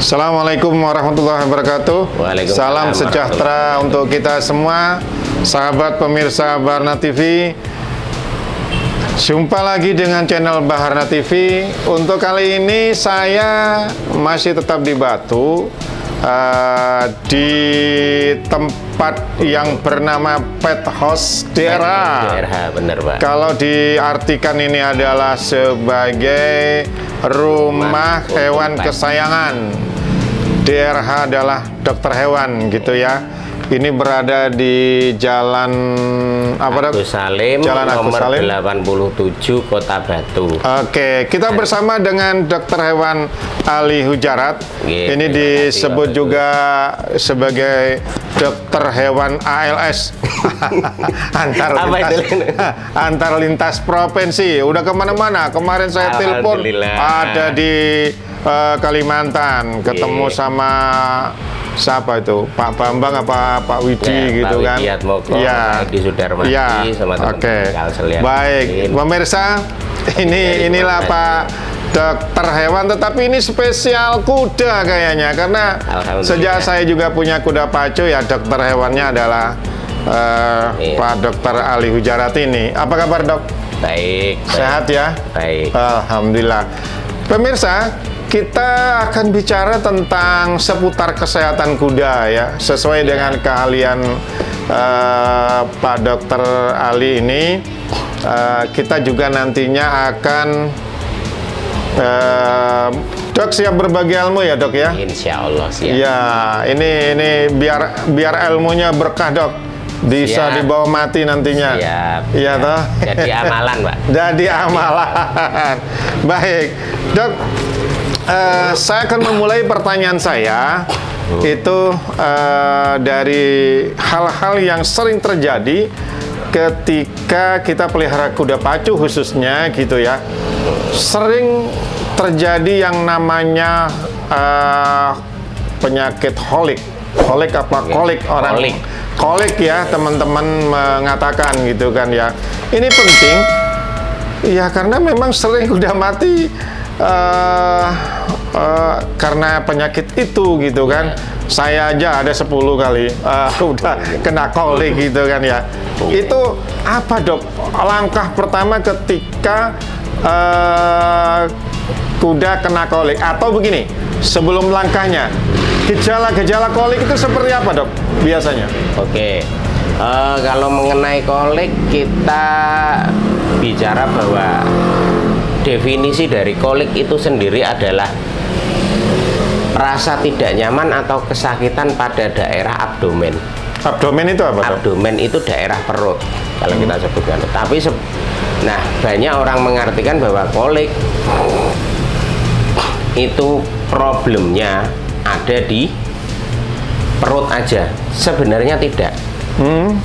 Assalamualaikum warahmatullahi wabarakatuh. Salam sejahtera untuk kita semua, sahabat pemirsa Baharna TV. Jumpa lagi dengan channel Baharna TV. Untuk kali ini saya masih tetap di Batu, di tempat yang bernama Pet House DRH. Bener, Pak. Kalau diartikan ini adalah sebagai rumah hewan kesayangan. DRH adalah dokter hewan gitu ya. Ini berada di Jalan apa, Dok? Agus Salim, Jalan Agus nomor Salim 87 Kota Batu. Oke, kita bersama dengan dokter hewan Ali Hujarat. Ini disebut juga sebagai dokter hewan ALS. antar lintas provinsi. Udah kemana-mana. Kemarin saya telepon ada di Kalimantan, ketemu sama siapa itu, Pak Bambang apa Pak Widi gitu kan? Ya, Pak Widi Sudarmadi sama teman-teman. Baik, pemirsa, inilah Pak dokter hewan, tetapi ini spesial kuda kayaknya, karena sejak saya juga punya kuda pacu ya, dokter hewannya adalah Pak Dokter Ali Hujarat ini. Apa kabar, Dok? Baik. Sehat ya? Baik. Alhamdulillah. Pemirsa, kita akan bicara tentang seputar kesehatan kuda ya, sesuai dengan keahlian Pak Dokter Ali ini. Kita juga nantinya akan Dok siap berbagi ilmu ya, Dok ya? Insya Allah siap. Ya, ini biar ilmunya berkah, Dok. Bisa dibawa mati nantinya. Siap. Iya toh? Jadi amalan, Pak. Jadi amalan. Baik, Dok. Saya akan memulai pertanyaan saya itu dari hal-hal yang sering terjadi ketika kita pelihara kuda pacu khususnya gitu ya. Sering terjadi yang namanya penyakit holik. Holik apa kolik orang? Kolik ya, teman-teman mengatakan gitu kan ya. Ini penting ya, karena memang sering kuda mati karena penyakit itu gitu kan. Saya aja ada 10 kali udah kena kolik gitu kan ya. Itu apa, Dok, langkah pertama ketika kuda kena kolik? Atau begini, sebelum langkahnya, gejala-gejala kolik itu seperti apa, Dok, biasanya? Oke, kalau mengenai kolik, kita bicara bahwa definisi dari kolik itu sendiri adalah rasa tidak nyaman atau kesakitan pada daerah abdomen. Abdomen itu apa, Dok? Abdomen itu daerah perut, kalau kita sebutkan. Tapi nah, banyak orang mengartikan bahwa kolik itu problemnya ada di perut aja. Sebenarnya tidak.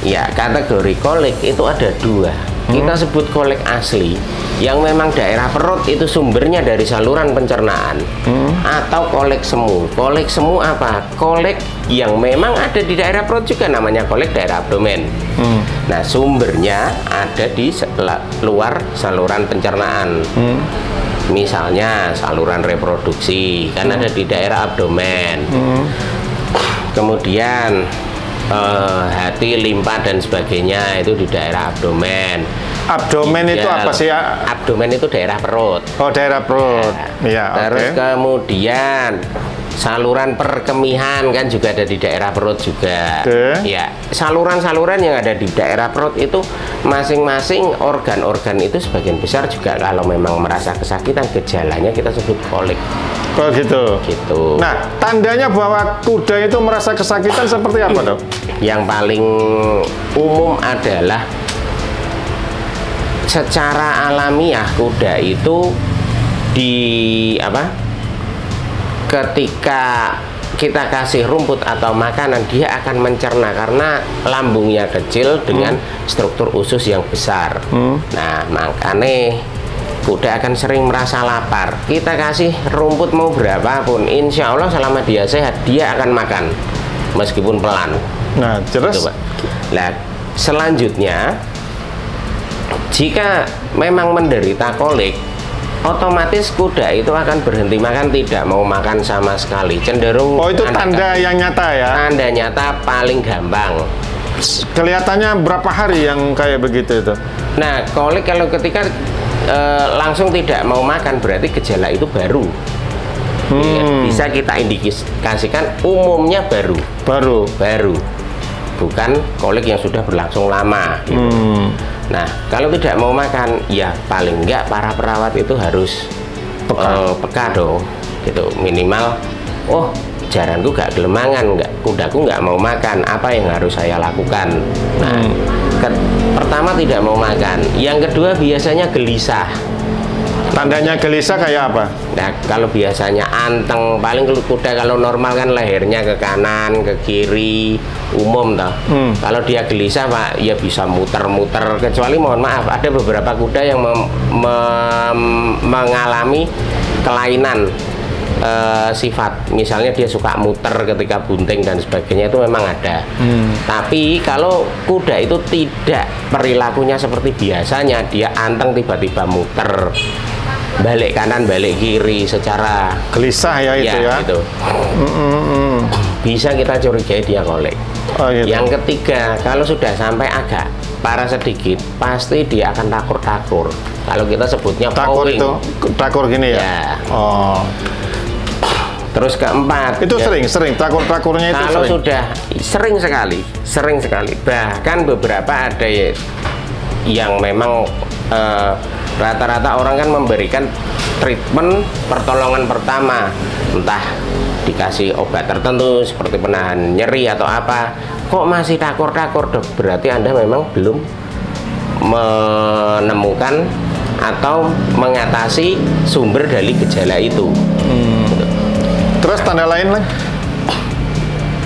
Ya, kategori kolik itu ada 2. Kita sebut kolik asli, yang memang daerah perut itu sumbernya dari saluran pencernaan, atau kolik semu. Kolik semu apa? Kolik yang memang ada di daerah perut juga, namanya kolik daerah abdomen. Nah, sumbernya ada di luar saluran pencernaan. Misalnya saluran reproduksi kan ada di daerah abdomen. Kemudian hati, limpa dan sebagainya itu di daerah abdomen. Abdomen itu apa sih ya? Abdomen itu daerah perut. Oh, daerah perut. Ya, terus kemudian saluran perkemihan kan juga ada di daerah perut juga. Ya, saluran-saluran yang ada di daerah perut itu masing-masing organ-organ itu sebagian besar juga kalau memang merasa kesakitan, gejalanya kita sebut kolik. Oh gitu. Gitu. Nah, tandanya bahwa kuda itu merasa kesakitan seperti apa, Dok? Yang paling umum adalah secara alamiah kuda itu ketika kita kasih rumput atau makanan, dia akan mencerna karena lambungnya kecil dengan struktur usus yang besar. Nah, makanya kuda akan sering merasa lapar. Kita kasih rumput mau berapapun, insya Allah selama dia sehat, dia akan makan meskipun pelan. Nah, terus? Gitu, Pak. Nah, selanjutnya, jika memang menderita kolik, otomatis kuda itu akan berhenti makan, tidak mau makan sama sekali, cenderung. Oh, itu tanda yang nyata ya? Tanda nyata paling gampang. Kelihatannya berapa hari yang kayak begitu itu? Nah, kolik kalau ketika langsung tidak mau makan berarti gejala itu baru. Bisa kita indikasikan umumnya baru. Bukan kolik yang sudah berlangsung lama gitu. Nah, kalau tidak mau makan, ya paling enggak para perawat itu harus peka dong, gitu. Minimal, oh jaranku gak gelemangan, kudaku nggak mau makan, apa yang harus saya lakukan? Nah, pertama tidak mau makan, yang kedua biasanya gelisah. Tandanya gelisah kayak apa? Nah, kalau biasanya anteng, paling kuda kalau normal kan lehernya ke kanan, ke kiri, umum toh. Kalau dia gelisah Pak, ya bisa muter-muter. Kecuali mohon maaf, ada beberapa kuda yang mengalami kelainan sifat. Misalnya dia suka muter ketika bunting dan sebagainya, itu memang ada. Tapi kalau kuda itu tidak perilakunya seperti biasanya, dia anteng tiba-tiba muter, balik kanan balik kiri secara gelisah ya itu ya. Gitu. Bisa kita curigai dia kolik. Gitu. Yang ketiga, kalau sudah sampai agak parah sedikit, pasti dia akan takur-takur. Kalau kita sebutnya takur pawing. Itu takur gini ya. Oh. Terus keempat, itu ya, sering takur-takurnya itu kalau sudah sering sekali. Bahkan beberapa ada yang memang rata-rata orang kan memberikan treatment pertolongan pertama, entah dikasih obat tertentu seperti penahan nyeri atau apa, kok masih takur-takur, dok, berarti Anda memang belum menemukan atau mengatasi sumber dari gejala itu. Terus tanda lain lah?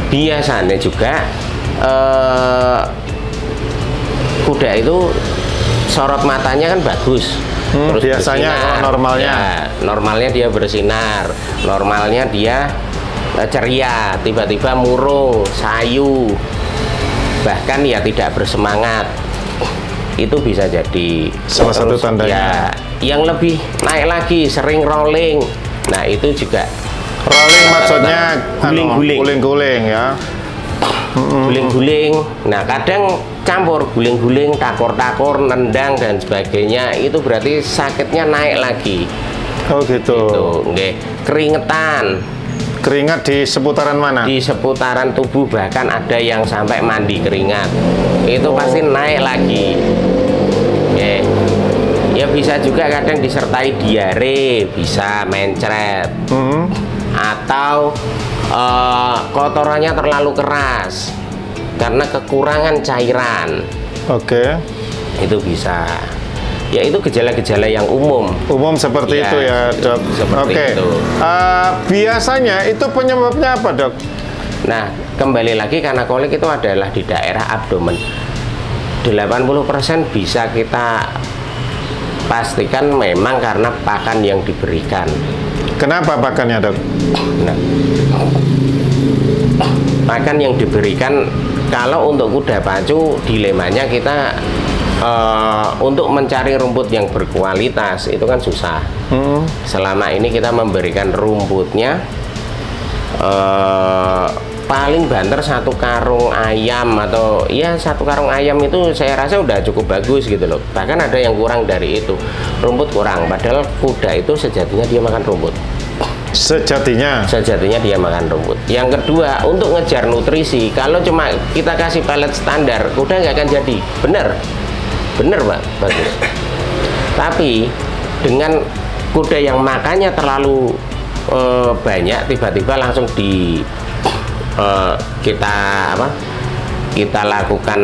Biasanya juga kuda itu sorot matanya kan bagus. Terus biasanya normalnya? Ya, normalnya dia bersinar, normalnya dia ceria, tiba-tiba murung, sayu, bahkan ya tidak bersemangat. Itu bisa jadi salah satu tandanya. Ya, yang lebih naik lagi, sering rolling. Nah, itu juga rolling maksudnya guling-guling ya. Guling-guling. Nah, kadang campur guling-guling, takur-takur, nendang dan sebagainya. Itu berarti sakitnya naik lagi. Oh gitu. Nggih. Keringetan. Keringat di seputaran mana? Di seputaran tubuh, bahkan ada yang sampai mandi keringat. Itu pasti naik lagi. Ya bisa juga kadang disertai diare, bisa mencret. Atau kotorannya terlalu keras karena kekurangan cairan. Oke. Itu bisa. Ya itu gejala-gejala yang umum seperti itu ya, dok. Oke. Biasanya itu penyebabnya apa, dok? Nah, kembali lagi karena kolik itu adalah di daerah abdomen. 80% bisa kita pastikan memang karena pakan yang diberikan. Kenapa pakannya, dok? Nah, pakan yang diberikan, kalau untuk kuda pacu dilemanya kita untuk mencari rumput yang berkualitas itu kan susah. Selama ini kita memberikan rumputnya paling banter satu karung ayam, atau ya satu karung ayam itu saya rasa udah cukup bagus gitu loh. Bahkan ada yang kurang dari itu, rumput kurang, padahal kuda itu sejatinya dia makan rumput. Sejatinya dia makan rumput. Yang kedua, untuk ngejar nutrisi, kalau cuma kita kasih pelet standar, kuda nggak akan jadi. Bener Pak, bagus. Tapi dengan kuda yang makannya terlalu banyak, tiba-tiba langsung kita lakukan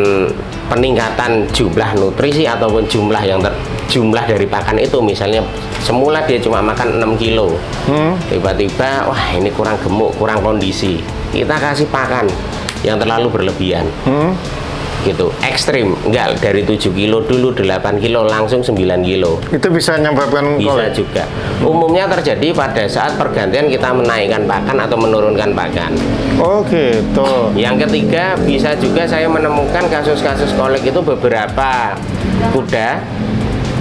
peningkatan jumlah nutrisi ataupun jumlah dari pakan itu. Misalnya semula dia cuma makan 6 kilo, tiba-tiba wah ini kurang gemuk, kurang kondisi, kita kasih pakan yang terlalu berlebihan. Gitu, ekstrim, enggak, dari 7 kilo dulu 8 kilo langsung 9 kilo. Itu bisa menyebabkan bisa juga. Umumnya terjadi pada saat pergantian kita menaikkan pakan atau menurunkan pakan. Oh gitu. Yang ketiga, bisa juga saya menemukan kasus-kasus kolik itu beberapa kuda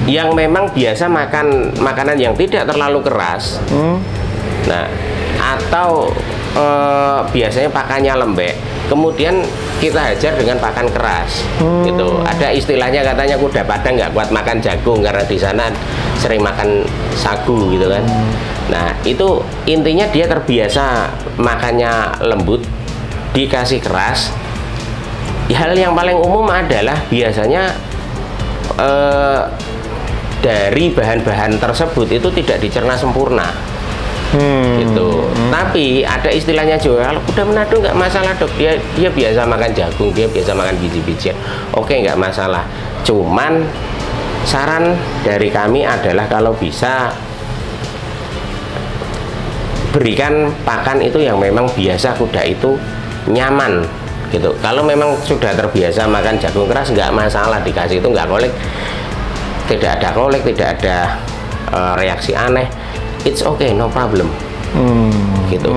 yang memang biasa makan makanan yang tidak terlalu keras, nah atau biasanya pakannya lembek, kemudian kita hajar dengan pakan keras, gitu. Ada istilahnya katanya kuda padang nggak kuat makan jagung karena di sana sering makan sagu, gitu kan. Nah itu intinya dia terbiasa makannya lembut, dikasih keras. Hal yang paling umum adalah biasanya dari bahan-bahan tersebut itu tidak dicerna sempurna, gitu. Tapi ada istilahnya juga, kalau kuda Manado nggak masalah dok, dia biasa makan jagung, dia biasa makan biji-bijian, oke nggak masalah. Cuman saran dari kami adalah kalau bisa berikan pakan itu yang memang biasa kuda itu nyaman, gitu. Kalau memang sudah terbiasa makan jagung keras nggak masalah, dikasih itu nggak kolek, tidak ada kolek, tidak ada reaksi aneh, it's okay, no problem, gitu.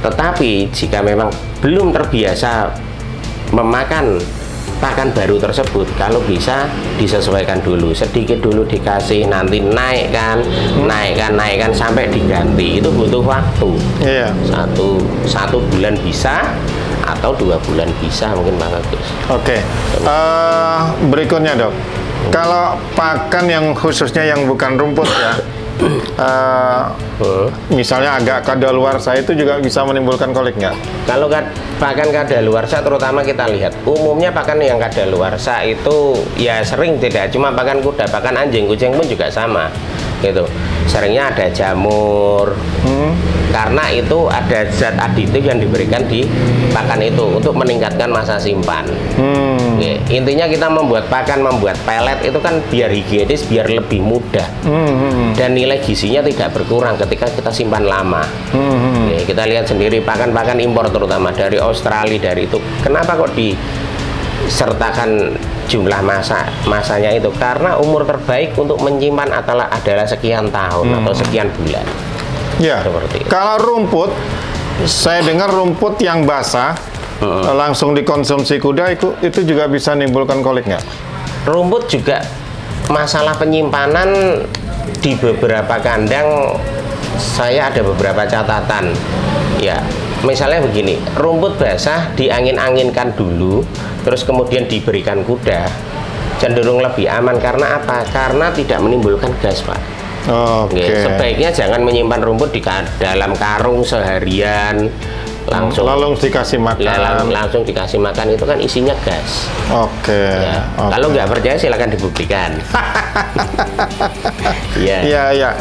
Tetapi jika memang belum terbiasa memakan pakan baru tersebut, kalau bisa disesuaikan dulu, sedikit dulu dikasih, nanti naikkan sampai diganti. Itu butuh waktu. Iya. Satu bulan bisa, atau 2 bulan bisa, mungkin Pak Agus. Oke. Berikutnya dok, kalau pakan yang khususnya yang bukan rumput ya, misalnya agak kadaluarsa, itu juga bisa menimbulkan kolik nggak? Kalau pakan kadaluarsa, terutama kita lihat umumnya pakan yang kadaluarsa itu ya sering, tidak cuma pakan kuda, pakan anjing, kucing pun juga sama, gitu. Seringnya ada jamur, karena itu ada zat aditif yang diberikan di pakan itu untuk meningkatkan masa simpan. Oke. Intinya kita membuat pakan, membuat pelet itu kan biar higienis, biar lebih mudah, dan nilai gizinya tidak berkurang ketika kita simpan lama. Oke. Kita lihat sendiri pakan-pakan impor terutama dari Australia, dari itu, kenapa kok disertakan jumlah masanya itu? Karena umur terbaik untuk menyimpan adalah sekian tahun atau sekian bulan. Ya, kalau rumput, saya dengar rumput yang basah langsung dikonsumsi kuda itu juga bisa menimbulkan kolik nggak? Rumput juga masalah penyimpanan di beberapa kandang, saya ada beberapa catatan. Ya, misalnya begini, rumput basah diangin-anginkan dulu, terus kemudian diberikan kuda, cenderung lebih aman. Karena apa? Karena tidak menimbulkan gas, Pak. Oke. Sebaiknya jangan menyimpan rumput di dalam karung seharian, langsung dikasih makan. Langsung dikasih makan itu kan isinya gas. Ya. Kalau nggak percaya silakan dibuktikan. Iya.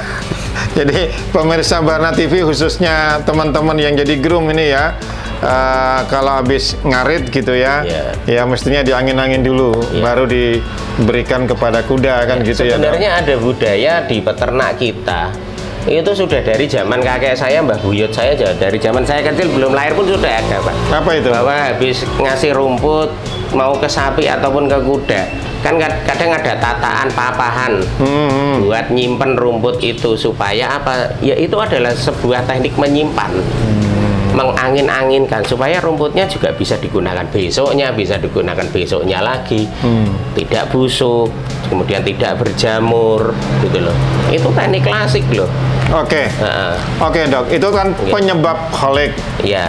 Jadi pemirsa Barna TV, khususnya teman-teman yang jadi groom ini ya, kalau habis ngarit gitu ya, ya mestinya diangin-angin dulu, baru diberikan kepada kuda kan, gitu ya. Sebenarnya ada budaya di peternak kita, itu sudah dari zaman kakek saya, Mbah Buyut saya, dari zaman saya kecil belum lahir pun sudah ada, Pak. Apa itu? Bahwa habis ngasih rumput mau ke sapi ataupun ke kuda, kan kadang ada tataan papahan buat nyimpen rumput itu, supaya apa? Ya itu adalah sebuah teknik menyimpan, mengangin-anginkan supaya rumputnya juga bisa digunakan besoknya, bisa digunakan besoknya lagi, tidak busuk, kemudian tidak berjamur, gitu loh. Itu teknik klasik loh. Oke, dok, itu kan penyebab kolik. Ya.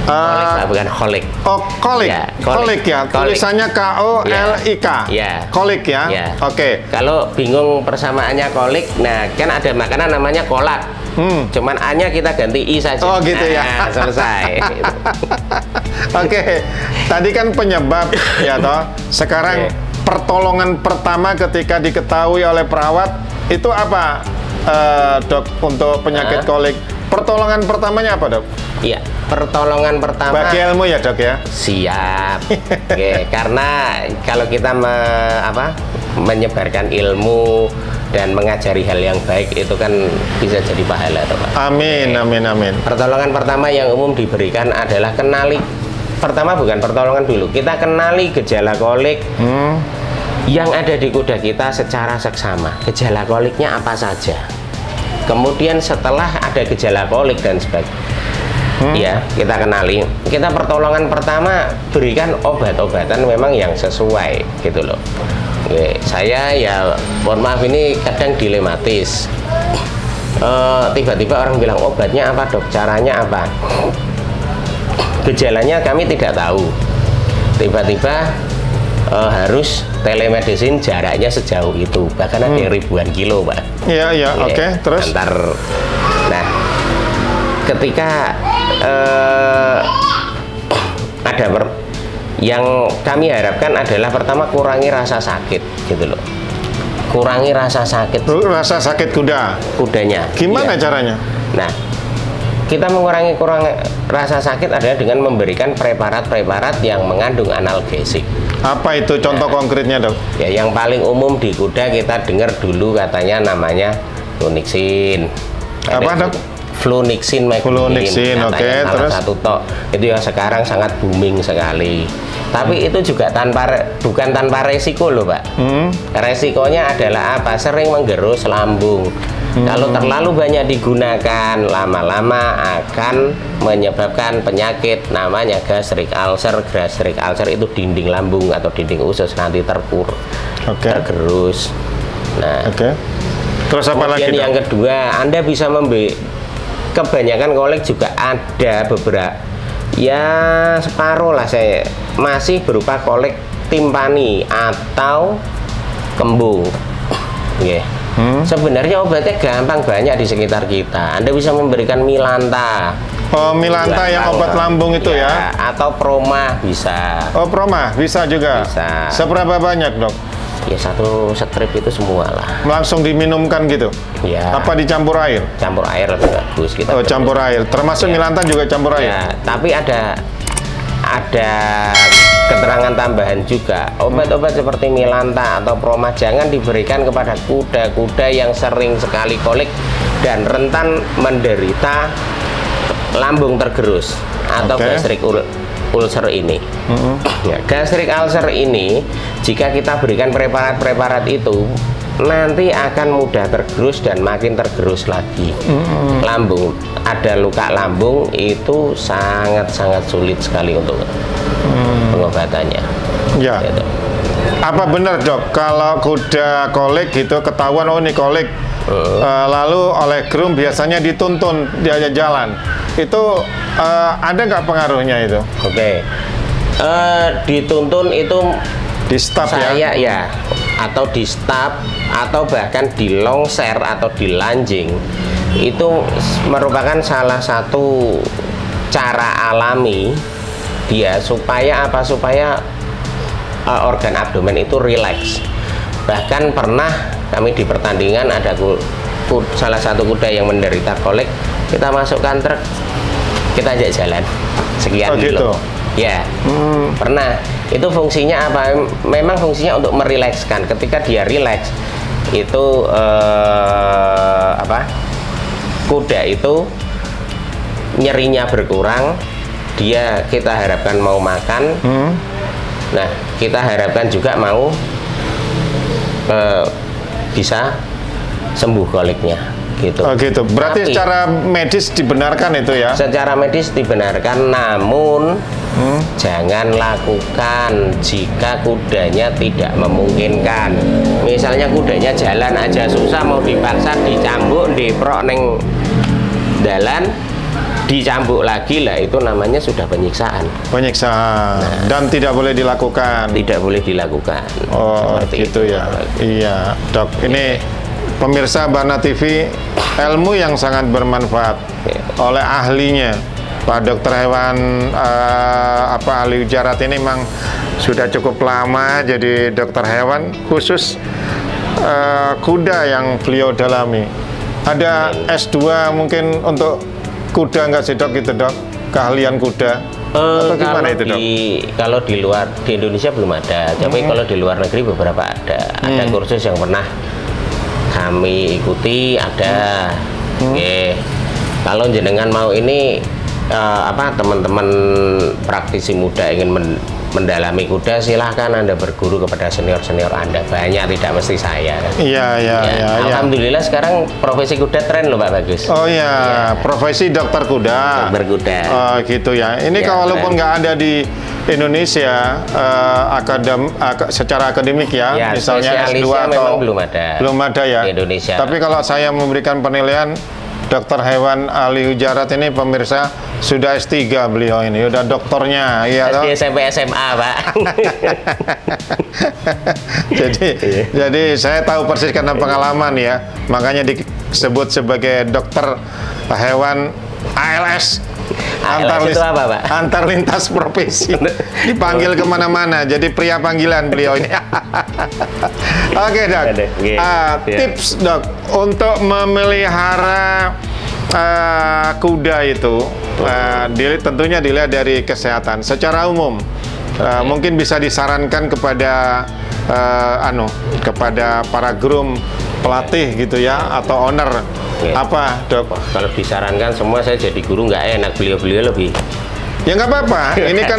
Kolik, bukan kolik. Oh, kolik. Ya, kolik ya. Tulisannya KOLIK. Ya. Kolik ya. Oke. Kalau bingung persamaannya kolik, nah kan ada makanan namanya kolak. Cuman A-nya kita ganti I saja. Oh, gitu ya. Selesai. Oke. Tadi kan penyebab ya toh. Sekarang pertolongan pertama ketika diketahui oleh perawat itu apa, dok, untuk penyakit kolik? Pertolongan pertamanya apa, dok? Iya, pertolongan pertama. Bagi ilmu ya, dok ya. Siap. Oke, karena kalau kita menyebarkan ilmu dan mengajari hal yang baik itu kan bisa jadi pahala, toh, Pak. Amin, amin, amin. Pertolongan pertama yang umum diberikan adalah kenali. Pertama bukan pertolongan dulu, kita kenali gejala kolik yang ada di kuda kita secara seksama. Gejala koliknya apa saja? Kemudian setelah ada gejala kolik dan sebagainya, ya kita kenali. Kita pertolongan pertama berikan obat-obatan memang yang sesuai, gitu loh. Saya ya mohon maaf ini kadang dilematis. Tiba-tiba orang bilang obatnya apa dok, caranya apa, gejalanya kami tidak tahu. Tiba-tiba harus telemedicine, jaraknya sejauh itu, bahkan ada ribuan kilo, Pak. Iya, oke. Terus? Nah, ketika ada yang kami harapkan adalah pertama kurangi rasa sakit, gitu loh. Kurangi rasa sakit. Rasa sakit kudanya. Gimana caranya? Nah, kita mengurangi rasa sakit adalah dengan memberikan preparat-preparat yang mengandung analgesik. Apa itu contoh konkretnya, dok? Ya, yang paling umum di kuda kita dengar dulu katanya namanya Flunixin. Apa, dok? Flunixin, oke. Terus satu tok itu yang sekarang sangat booming sekali. Tapi itu juga bukan tanpa resiko loh, Pak. Resikonya adalah apa? Sering menggerus lambung. Kalau terlalu banyak digunakan, lama-lama akan menyebabkan penyakit namanya gastric ulcer. Gastric ulcer itu dinding lambung atau dinding usus nanti tergerus. Nah, terus apa lagi? Yang kedua, Anda bisa kebanyakan kolek juga ada beberapa, ya separuh lah saya masih berupa kolek timpani atau kembung. Sebenarnya obatnya gampang, banyak di sekitar kita. Anda bisa memberikan Milanta. Oh, Milanta yang obat lambung itu ya? Atau Proma bisa. Oh, Proma bisa juga? Bisa. Seberapa banyak, dok? Ya satu strip itu semua lah. Langsung diminumkan gitu? Ya. Apa dicampur air? Campur air lebih bagus. Campur air. Termasuk Milanta juga campur air? Ya, tapi ada keterangan tambahan juga. Obat-obat seperti Milanta atau Proma jangan diberikan kepada kuda-kuda yang sering sekali kolik dan rentan menderita lambung tergerus atau gastric ulcer ini. Ya, gastric ulcer ini jika kita berikan preparat-preparat itu nanti akan mudah tergerus dan makin tergerus lagi. Lambung, ada luka lambung itu sangat-sangat sulit sekali untuk pengobatannya. Ya. Gitu. Apa benar, dok, kalau kuda kolik gitu ketahuan oh ini kolik, lalu oleh groom biasanya dituntun diajak jalan, itu ada nggak pengaruhnya itu? Dituntun itu di stop ya, atau di stop atau bahkan di longser atau di lunging, itu merupakan salah satu cara alami dia supaya apa? Supaya organ abdomen itu rileks. Bahkan pernah kami di pertandingan ada salah satu kuda yang menderita kolik, kita masukkan truk, kita ajak jalan sekian kilo. Ya, pernah. Itu fungsinya apa? Memang fungsinya untuk merilekskan. Ketika dia rileks, itu kuda itu nyerinya berkurang. Kita harapkan mau makan. Nah, kita harapkan juga mau bisa sembuh koliknya. Gitu. Oh gitu. Berarti secara medis dibenarkan itu ya? Secara medis dibenarkan, namun jangan lakukan jika kudanya tidak memungkinkan. Misalnya kudanya jalan aja susah, mau dipaksa dicambuk, diprok neng dalan, dicambuk lagi lah, itu namanya sudah penyiksaan. Penyiksaan. Dan tidak boleh dilakukan. Tidak boleh dilakukan. Oh, gitu ya. Iya, dok. Ini pemirsa Barna TV, ilmu yang sangat bermanfaat oleh ahlinya, Pak Dokter Hewan Ali Ujarat ini memang sudah cukup lama jadi dokter hewan khusus kuda yang beliau dalami. Ada S2 mungkin untuk kuda nggak sih, dok, gitu, dok? Keahlian kuda? Atau gimana itu, dok? Kalau di luar, di Indonesia belum ada, tapi kalau di luar negeri beberapa ada. Ada kursus yang pernah kami ikuti, ada. Kalau jenengan mau ini teman-teman praktisi muda ingin mendalami kuda, silahkan Anda berguru kepada senior-senior Anda. Banyak, tidak mesti saya. Iya. Alhamdulillah sekarang profesi kuda tren loh Pak Bagus. Oh iya, profesi dokter kuda. Dokter kuda. Oh gitu ya. Ini walaupun nggak ada di Indonesia secara akademik ya misalnya S2 atau belum ada ya. Di Indonesia. Tapi kalau saya memberikan penilaian, dokter hewan Ali Hujarat ini pemirsa sudah S3 beliau ini, udah doktornya, iya toh? SMP SMA Pak. jadi saya tahu persis karena pengalaman ya, makanya disebut sebagai dokter hewan ALS. Antar lintas profesi, dipanggil kemana-mana, jadi pria panggilan beliau ini. Oke dok, tips dok untuk memelihara kuda itu, tentunya dilihat dari kesehatan secara umum. Mungkin bisa disarankan kepada kepada para groom, pelatih gitu ya, atau owner. Apa dok? Kalau disarankan semua saya jadi guru nggak enak, beliau lebih. Ya nggak apa-apa, ini kan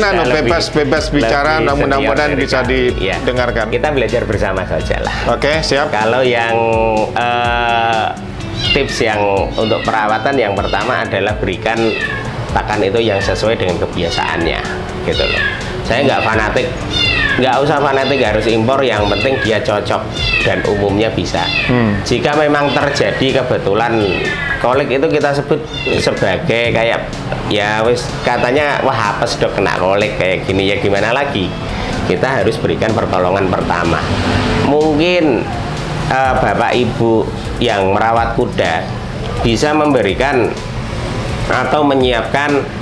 bebas bicara, mudah-mudahan bisa didengarkan. Kita belajar bersama saja lah. Oke, siap. Kalau yang tips yang untuk perawatan, yang pertama adalah berikan pakan itu yang sesuai dengan kebiasaannya, gitu loh. Saya nggak fanatik, nggak usah fanatik harus impor, yang penting dia cocok dan umumnya bisa. Jika memang terjadi kebetulan kolik itu kita sebut sebagai kayak ya wis katanya wah apes dok kena kolik kayak gini, ya gimana lagi, kita harus berikan pertolongan pertama. Mungkin bapak ibu yang merawat kuda bisa memberikan atau menyiapkan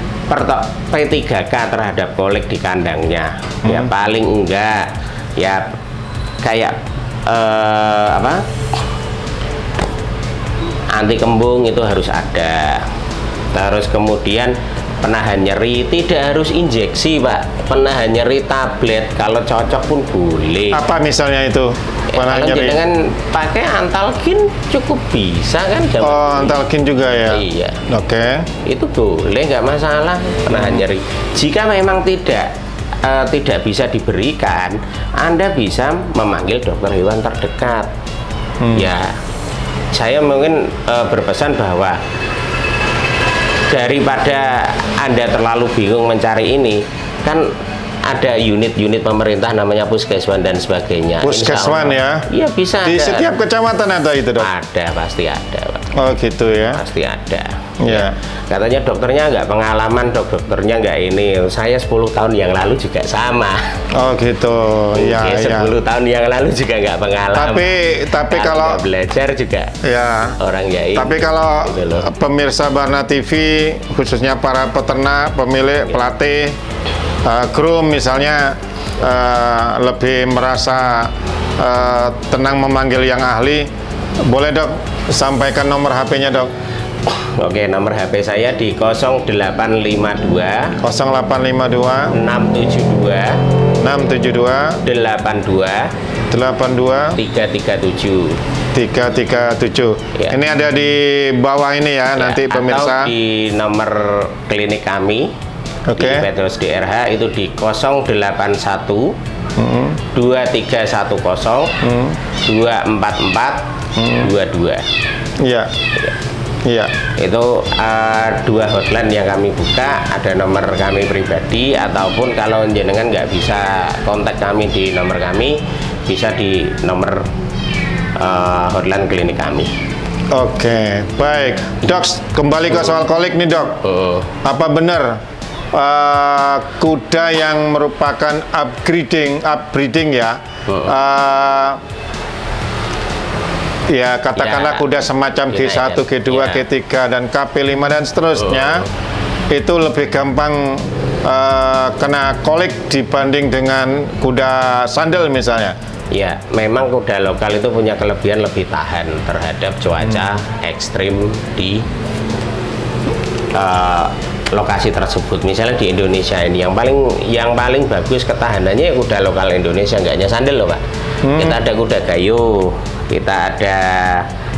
P3K terhadap kolik di kandangnya. Ya paling enggak ya kayak anti kembung itu harus ada. Terus kemudian penahan nyeri, tidak harus injeksi Pak, penahan nyeri tablet kalau cocok pun boleh. Apa misalnya itu? Kalau dengan pakai Antalgin cukup bisa kan? Antalgin juga ya? Iya. Oke. Itu boleh, nggak masalah penahan nyeri. Jika memang tidak bisa diberikan, Anda bisa memanggil dokter hewan terdekat. Ya, saya mungkin berpesan bahwa daripada Anda terlalu bingung mencari ini, kan ada unit-unit pemerintah namanya puskeswan dan sebagainya. Puskeswan ya? Iya bisa. Di setiap kecamatan ada itu dok? Ada, pasti ada Pak. Oh gitu ya? Pasti ada. Ya. Katanya dokternya nggak pengalaman, dokternya nggak ini. Saya 10 tahun yang lalu juga sama. Oh gitu. Iya. 10 tahun yang lalu juga nggak pengalaman. Tapi kalau belajar juga ya orang ya ini. Tapi kalau gitu pemirsa Barna TV, khususnya para peternak, pemilik, pelatih, groom misalnya lebih merasa tenang memanggil yang ahli, boleh dok sampaikan nomor HP-nya dok. Oke, nomor HP saya di 0852 0852 672 82 337. Ya. Ini ada di bawah ini ya, nanti pemirsa. Atau di nomor klinik kami. Di Petrus DRH itu di 081 2310 244 22. Iya. Iya. Itu dua hotline yang kami buka, ada nomor kami pribadi, ataupun kalau jenengan nggak bisa kontak kami di nomor kami, bisa di nomor hotline klinik kami. Oke, baik. Dok, kembali ke soal kolik nih dok. Apa benar kuda yang merupakan upbreeding ya, ya katakanlah kuda semacam G1, G2, G3 dan KP5 dan seterusnya, itu lebih gampang kena kolik dibanding dengan kuda sandal misalnya? Ya, memang kuda lokal itu punya kelebihan lebih tahan terhadap cuaca ekstrim di lokasi tersebut. Misalnya di Indonesia ini yang paling bagus ketahanannya ya kuda lokal Indonesia, nggak hanya sandal loh Pak. Kita ada kuda gayo, kita ada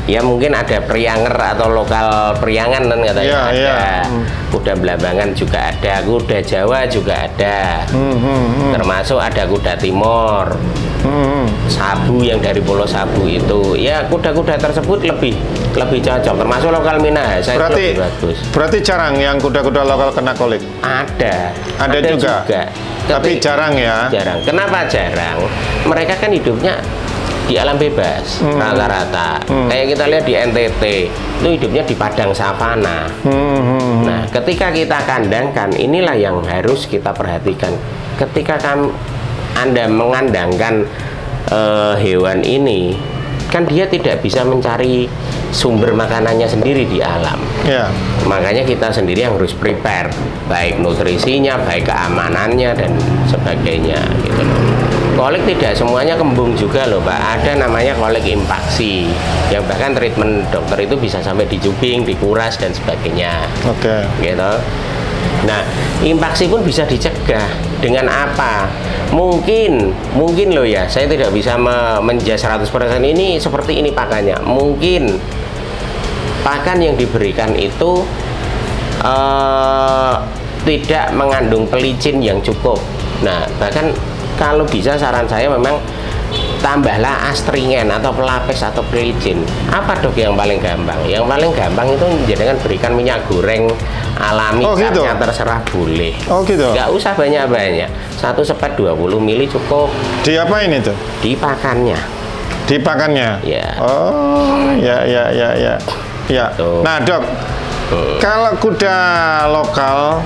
Ya mungkin ada Prianger atau lokal Priangan kan katanya ada. Kuda Belambangan juga ada, kuda Jawa juga ada. Termasuk ada kuda Timor. Sabu yang dari Pulau Sabu itu. Ya kuda-kuda tersebut lebih cocok, termasuk lokal Minahasa itu lebih bagus. Berarti jarang yang kuda-kuda lokal kena kolik? Ada juga. Tapi jarang ya? Jarang. Kenapa jarang? Mereka kan hidupnya di alam bebas rata-rata. Kayak kita lihat di NTT itu hidupnya di padang savana. Nah, ketika kita kandangkan, inilah yang harus kita perhatikan. Ketika Anda mengandangkan hewan ini, kan dia tidak bisa mencari sumber makanannya sendiri di alam. Makanya kita sendiri yang harus prepare, baik nutrisinya, baik keamanannya dan sebagainya gitu loh. Kolik tidak semuanya kembung juga loh Pak, ada namanya kolik impaksi yang bahkan treatment dokter itu bisa sampai dicubing, dikuras dan sebagainya. Gitu. Nah, impaksi pun bisa dicegah dengan apa? Mungkin loh ya, saya tidak bisa menjas 100% ini seperti ini pakannya. Mungkin pakan yang diberikan itu tidak mengandung pelicin yang cukup. Nah, bahkan kalau bisa saran saya memang tambahlah astringen atau pelapis atau pelicin. Apa dok yang paling gampang? Yang paling gampang itu jangan berikan minyak goreng alami, gitu? Terserah boleh. Gitu? Nggak usah banyak-banyak. 1 sepet 20 mili cukup. Di apa ini tuh? Di pakannya. Di pakannya? Ya. Ya. Nah dok, kalau kuda lokal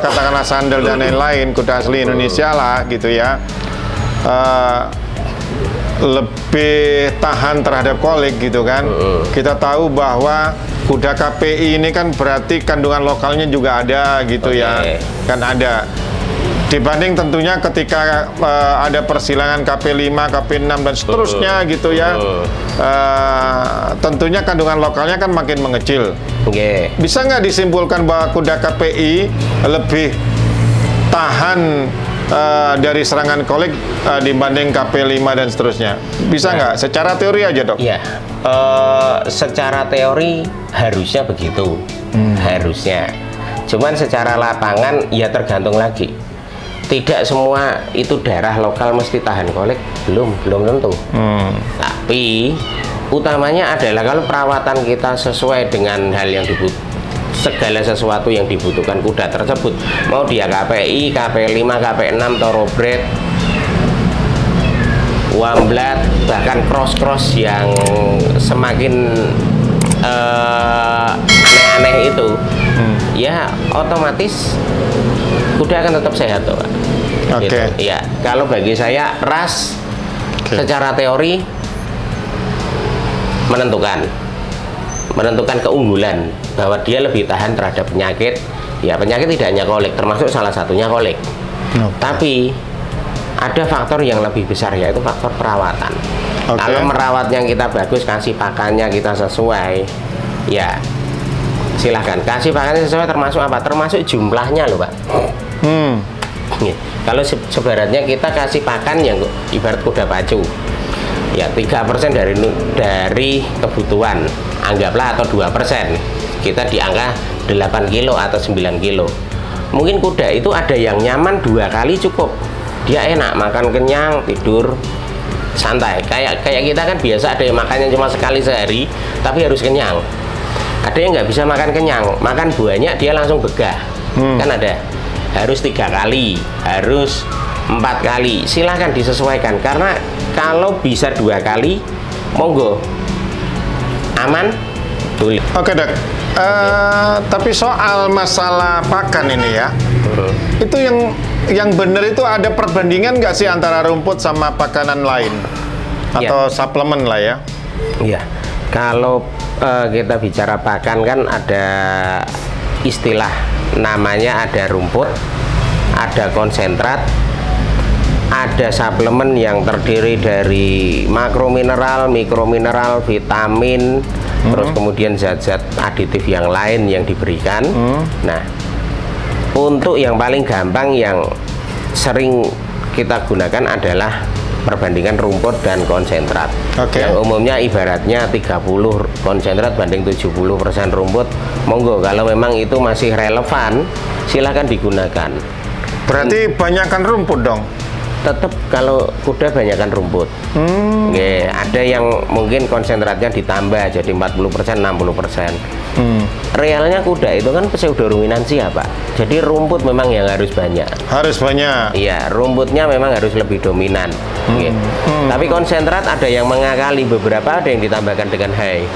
katakanlah sandal dan lain-lain, kuda asli Indonesia lah gitu ya, lebih tahan terhadap kolik gitu kan. Kita tahu bahwa kuda KPI ini kan berarti kandungan lokalnya juga ada gitu ya, kan ada. Dibanding tentunya ketika ada persilangan KP5, KP6 dan seterusnya gitu ya, tentunya kandungan lokalnya kan makin mengecil. Bisa nggak disimpulkan bahwa kuda KPI lebih tahan dari serangan kolik dibanding KP5 dan seterusnya? Bisa nggak? Secara teori aja dok? Iya, secara teori harusnya begitu, harusnya. Cuman secara lapangan ya tergantung lagi. Tidak semua itu daerah lokal mesti tahan kolik, belum tentu. Tapi utamanya adalah kalau perawatan kita sesuai dengan hal yang segala sesuatu yang dibutuhkan kuda tersebut, mau dia KPI, KP5, KP6, Thoroughbred, Wamblat, bahkan cross yang semakin aneh-aneh itu, ya otomatis kuda akan tetap sehat tuh Pak. Gitu. Ya, kalau bagi saya ras secara teori menentukan keunggulan bahwa dia lebih tahan terhadap penyakit. Ya penyakit tidak hanya kolik, termasuk salah satunya kolik. Tapi ada faktor yang lebih besar, yaitu faktor perawatan. Kalau merawatnya kita bagus, kasih pakannya kita sesuai, ya silahkan kasih pakannya sesuai. Termasuk apa? Termasuk jumlahnya loh Pak. Kalau sebaratnya kita kasih pakan yang ibarat kuda pacu, ya 3% dari kebutuhan, anggaplah, atau 2%, kita di angka 8 kilo atau 9 kilo. Mungkin kuda itu ada yang nyaman 2 kali cukup, dia enak, makan kenyang, tidur santai. Kayak kita kan biasa ada yang makannya cuma sekali sehari tapi harus kenyang. Ada yang nggak bisa makan kenyang, makan banyak dia langsung begah. Kan ada, harus 3 kali, harus 4 kali, silahkan disesuaikan. Karena kalau bisa 2 kali, monggo, aman, boleh. Oke dok, tapi soal masalah pakan ini ya, itu yang benar itu ada perbandingan nggak sih antara rumput sama pakanan lain atau suplemen lah ya? Iya, kalau kita bicara pakan kan ada istilah namanya, ada rumput, ada konsentrat, ada suplemen yang terdiri dari makromineral, mikromineral, vitamin, terus kemudian zat-zat aditif yang lain yang diberikan. Nah, untuk yang paling gampang yang sering kita gunakan adalah perbandingan rumput dan konsentrat. Yang umumnya ibaratnya 30 konsentrat banding 70% rumput. Monggo kalau memang itu masih relevan, silahkan digunakan. Berarti banyakkan rumput dong? Tetap kalau kuda banyakkan rumput. Ada yang mungkin konsentratnya ditambah jadi 40%, 60%. Realnya kuda itu kan pseudoruminansi ya Pak. Jadi rumput memang yang harus banyak. Harus banyak. Iya, rumputnya memang harus lebih dominan. Tapi konsentrat ada yang mengakali, beberapa ada yang ditambahkan dengan hay.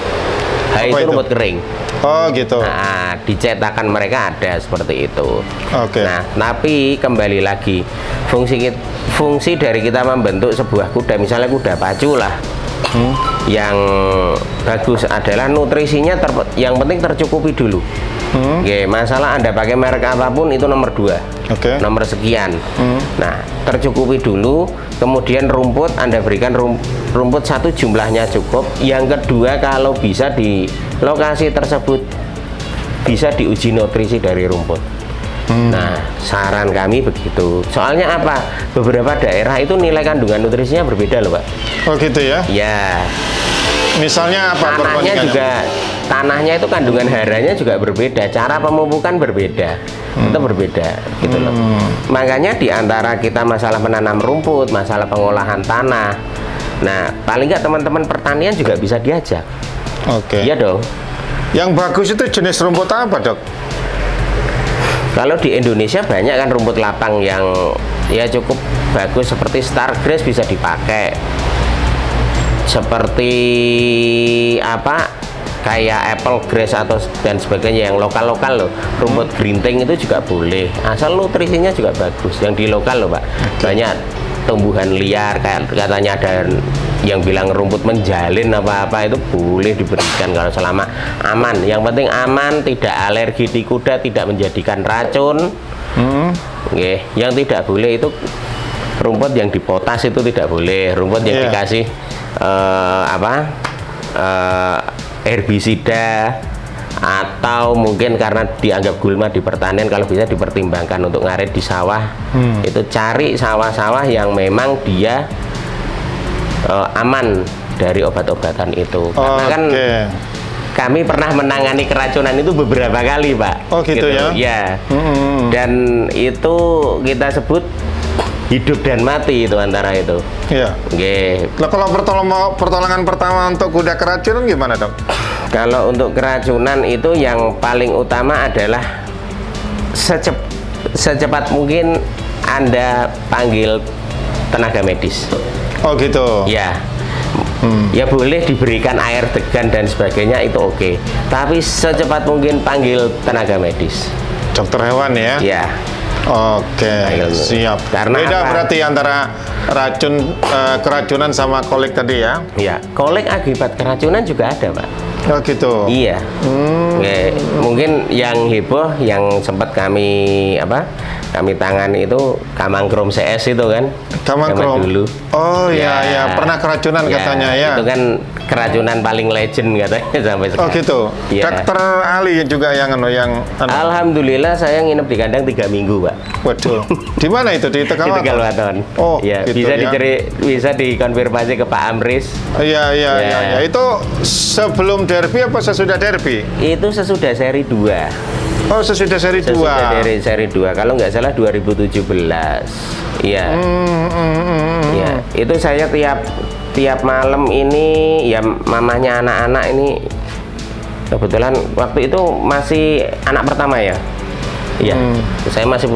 Hay itu rumput kering. Oh gitu. Nah, dicetakan mereka ada seperti itu. Nah, tapi kembali lagi fungsi dari kita membentuk sebuah kuda, misalnya kuda pacu lah. Yang bagus adalah nutrisinya yang penting tercukupi dulu. Masalah Anda pakai merek apapun itu nomor 2, nomor sekian. Nah, tercukupi dulu. Kemudian rumput Anda berikan rumput satu jumlahnya cukup. Yang kedua, kalau bisa di lokasi tersebut bisa diuji nutrisi dari rumput. Nah, saran kami begitu. Soalnya apa? Beberapa daerah itu nilai kandungan nutrisinya berbeda loh Pak. Oh gitu ya? Ya. Misalnya apa? Tanahnya itu kandungan haranya juga berbeda, cara pemupukan berbeda, itu berbeda gitu loh. Makanya di antara kita masalah menanam rumput, masalah pengolahan tanah, nah paling nggak teman-teman pertanian juga bisa diajak. Iya dong. Yang bagus itu jenis rumput apa Dok? Kalau di Indonesia banyak kan rumput lapang yang ya cukup bagus, seperti Stargrass bisa dipakai, seperti apa kayak apple grass atau dan sebagainya yang lokal-lokal loh. Rumput gerinting itu juga boleh, asal nutrisinya juga bagus. Yang di lokal loh Pak, banyak tumbuhan liar, kayak katanya ada yang bilang rumput menjalin apa-apa, itu boleh diberikan kalau selama aman. Yang penting aman, tidak alergi di kuda, tidak menjadikan racun. Yang tidak boleh itu rumput yang dipotas, itu tidak boleh. Rumput yang dikasih herbisida, atau mungkin karena dianggap gulma di pertanian, kalau bisa dipertimbangkan untuk ngarit di sawah. Itu cari sawah-sawah yang memang dia aman dari obat-obatan itu. Karena kan kami pernah menangani keracunan itu beberapa kali Pak. Oh gitu ya? Ya. Dan itu kita sebut hidup dan mati itu antara itu. Iya. Nah, kalau pertolongan pertama untuk kuda keracunan gimana Dok? Kalau untuk keracunan itu yang paling utama adalah secepat mungkin Anda panggil tenaga medis. Oh gitu. Ya. Ya boleh diberikan air degan dan sebagainya, itu oke. Tapi secepat mungkin panggil tenaga medis. Dokter hewan ya? Ya. Siap. Karena beda apa? Berarti antara keracunan sama kolik tadi ya? Iya, kolik akibat keracunan juga ada Pak. Oh gitu. Iya. Mungkin yang heboh yang sempat kami tangani itu Kamangkrom CS itu kan. Kamangkrom dulu. Oh iya, pernah keracunan katanya ya. Itu kan keracunan paling legend katanya sampai sekarang. Oh gitu. Dokter Ali juga yang Alhamdulillah saya nginep di kandang 3 minggu Pak. Waduh. Di mana itu? Di Tegal? Di Tegal Waton. Oh ya, gitu, bisa dikonfirmasi ke Pak Amris. Iya. Itu sebelum derby apa sesudah derby? Itu sesudah seri 2. Oh, sesudah seri 2. Sesudah dari seri 2. Kalau nggak salah 2017. Iya. Ya, itu saya tiap malam ini ya, mamahnya anak-anak ini kebetulan waktu itu masih anak pertama ya. Iya. Saya masih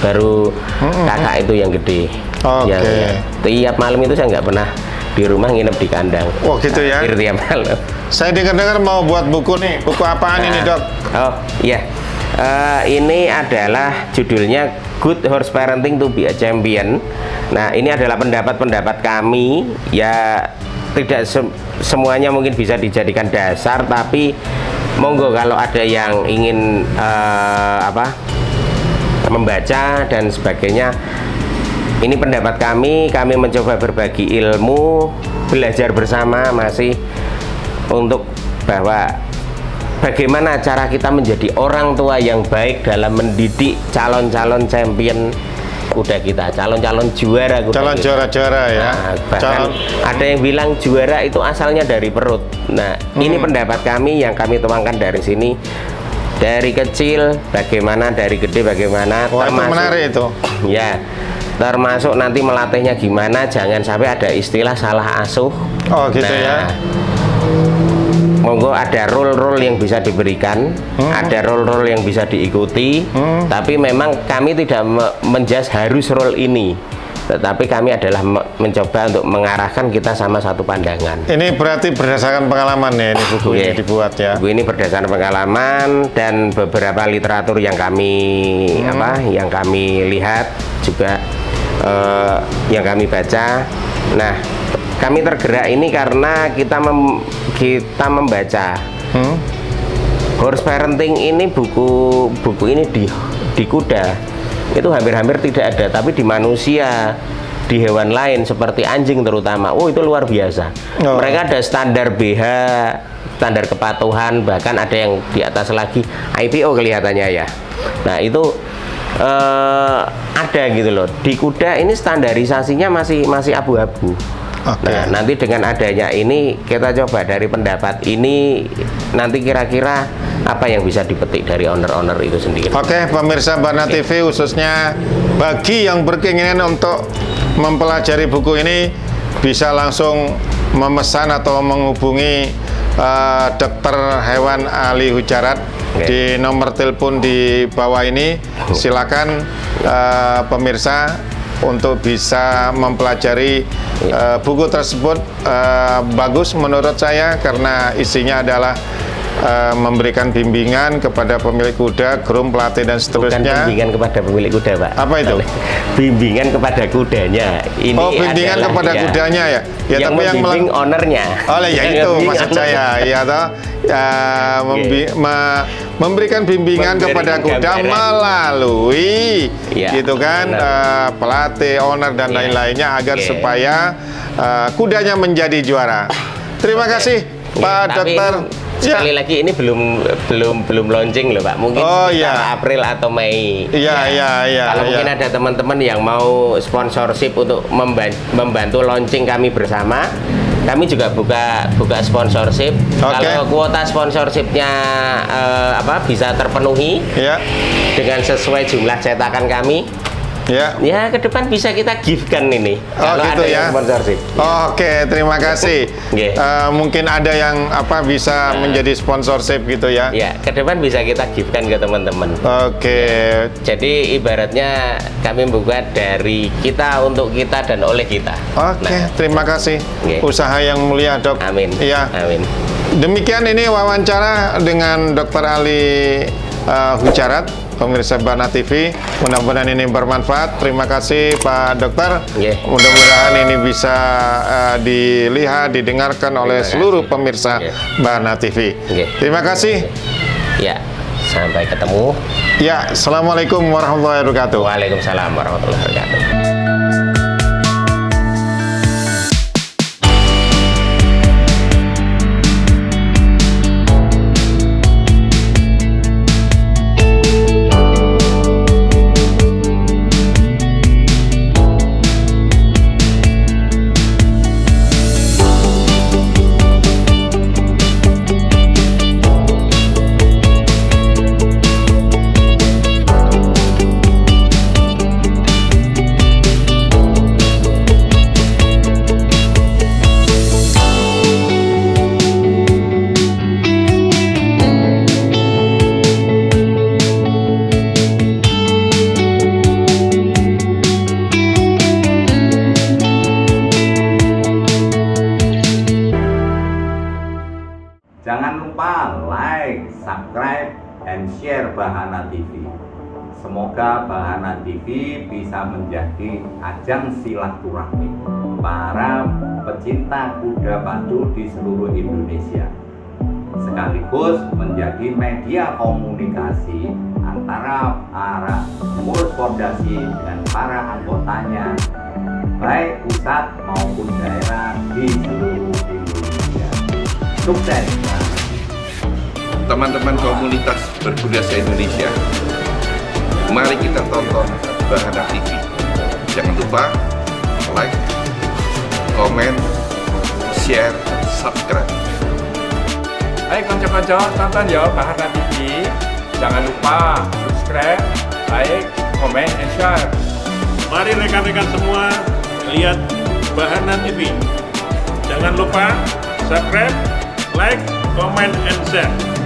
baru kakak itu yang gede. Ya. Tiap malam itu saya nggak pernah di rumah, nginep di kandang. Oh gitu ya. Tiap malam. Saya dengar-dengar mau buat buku nih. Buku apaan ini Dok? Oh iya. Ini adalah judulnya Good Horse Parenting to be a Champion. Nah, ini adalah pendapat-pendapat kami ya, tidak semuanya mungkin bisa dijadikan dasar, tapi monggo kalau ada yang ingin membaca dan sebagainya. Ini pendapat kami mencoba berbagi ilmu, belajar bersama masih untuk bahwa bagaimana cara kita menjadi orang tua yang baik dalam mendidik calon-calon champion kuda kita, calon-calon juara kuda calon juara-juara ya. Nah, bahkan ada yang bilang juara itu asalnya dari perut. Nah, ini pendapat kami yang kami tuangkan dari sini. Dari kecil bagaimana, dari gede bagaimana. Wah, termasuk, itu menarik itu. Ya, termasuk nanti melatihnya gimana, jangan sampai ada istilah salah asuh. Oh gitu ya. Monggo ada role-role yang bisa diberikan, ada role-role yang bisa diikuti, tapi memang kami tidak menjas harus role ini, tetapi kami adalah mencoba untuk mengarahkan kita sama satu pandangan. Ini berarti berdasarkan pengalaman ya, ini buku ini dibuat ya? Buku ini berdasarkan pengalaman dan beberapa literatur yang kami yang kami lihat juga, yang kami baca. Nah, kami tergerak ini karena kita membaca horse parenting ini, buku ini di kuda itu hampir-hampir tidak ada, tapi di manusia, di hewan lain seperti anjing terutama, itu luar biasa. Mereka ada standar BH, standar kepatuhan, bahkan ada yang di atas lagi IPO kelihatannya ya. Nah itu ada gitu loh. Di kuda ini standarisasinya masih abu-abu. Nah, nanti dengan adanya ini kita coba dari pendapat ini, nanti kira-kira apa yang bisa dipetik dari owner-owner itu sendiri. Oke, pemirsa Barna TV, khususnya bagi yang berkeinginan untuk mempelajari buku ini, bisa langsung memesan atau menghubungi Dokter Hewan Ali Hujarat di nomor telepon di bawah ini. Silakan pemirsa untuk bisa mempelajari buku tersebut. Bagus menurut saya karena isinya adalah memberikan bimbingan kepada pemilik kuda, groom, pelatih dan seterusnya. Bukan bimbingan kepada pemilik kuda, Pak. Apa itu? Bimbingan kepada kudanya. Ini bimbingan kepada kudanya ya. Ya, yang tapi yang ownernya. Oh ya itu maksud saya. Ya toh. Memberikan bimbingan kepada kuda melalui gitu kan, pelatih, owner dan lain-lainnya agar supaya kudanya menjadi juara. Terima kasih Pak Dokter. Sekali lagi ini belum launching loh Pak. Mungkin April atau Mei. Kalau mungkin ada teman-teman yang mau sponsorship untuk membantu launching kami bersama, kami juga buka sponsorship. Kalau kuota sponsorshipnya bisa terpenuhi dengan sesuai jumlah cetakan kami, ya ke depan bisa kita give-kan ini. Kalau gitu ada ya. Yang sponsorship. Oke, terima kasih. Mungkin ada yang bisa menjadi sponsorship gitu ya. Ya, ke depan bisa kita give-kan ke teman-teman. Jadi ibaratnya kami membuka dari kita untuk kita dan oleh kita. Terima kasih. Usaha yang mulia, Dok. Amin. Ya. Amin. Demikian ini wawancara dengan Dr. Ali Hujarat, pemirsa Barna TV. Mudah-mudahan ini bermanfaat. Terima kasih Pak Dokter. Mudah-mudahan ini bisa dilihat, didengarkan oleh seluruh pemirsa Barna TV. Terima kasih. Ya, sampai ketemu. Ya, Assalamualaikum warahmatullahi wabarakatuh. Waalaikumsalam warahmatullahi wabarakatuh. Jangan lupa like, subscribe, and share Bahana TV. Semoga Bahana TV bisa menjadi ajang silaturahmi para pecinta kuda batu di seluruh Indonesia, sekaligus menjadi media komunikasi antara para pengurus fondasi dengan para anggotanya, baik pusat maupun daerah di seluruh Indonesia. Sukses teman-teman komunitas berkuda se-Indonesia. Mari kita tonton Bahana TV. Jangan lupa like, komen, share, subscribe. Hai konco-konco, tonton ya Bahana TV. Jangan lupa subscribe, like, komen, and share. Mari rekan-rekan semua lihat Bahana TV. Jangan lupa subscribe, like, comment, and share.